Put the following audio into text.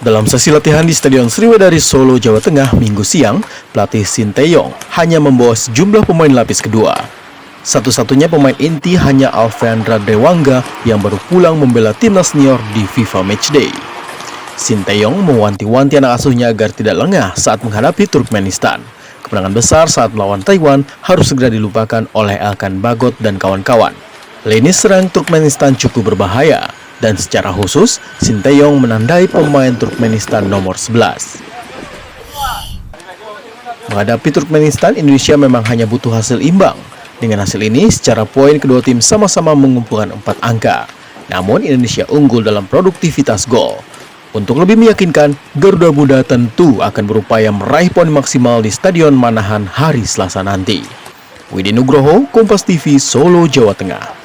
Dalam sesi latihan di Stadion Sriwedari Solo, Jawa Tengah, Minggu siang, pelatih Sinteyong hanya membawa sejumlah pemain lapis kedua. Satu-satunya pemain inti hanya Alfeandra Dewangga yang baru pulang membela timnas senior di FIFA Matchday. Sinteyong mewanti-wanti anak asuhnya agar tidak lengah saat menghadapi Turkmenistan. Kemenangan besar saat melawan Taiwan harus segera dilupakan oleh Alkan Bagot dan kawan-kawan. Lini serang Turkmenistan cukup berbahaya, dan secara khusus, Sinteyong menandai pemain Turkmenistan nomor 11. Menghadapi Turkmenistan, Indonesia memang hanya butuh hasil imbang. Dengan hasil ini, secara poin kedua tim sama-sama mengumpulkan 4 angka. Namun, Indonesia unggul dalam produktivitas gol. Untuk lebih meyakinkan, Garuda Muda tentu akan berupaya meraih poin maksimal di Stadion Manahan hari Selasa nanti. Widi Nugroho, Kompas TV, Solo, Jawa Tengah.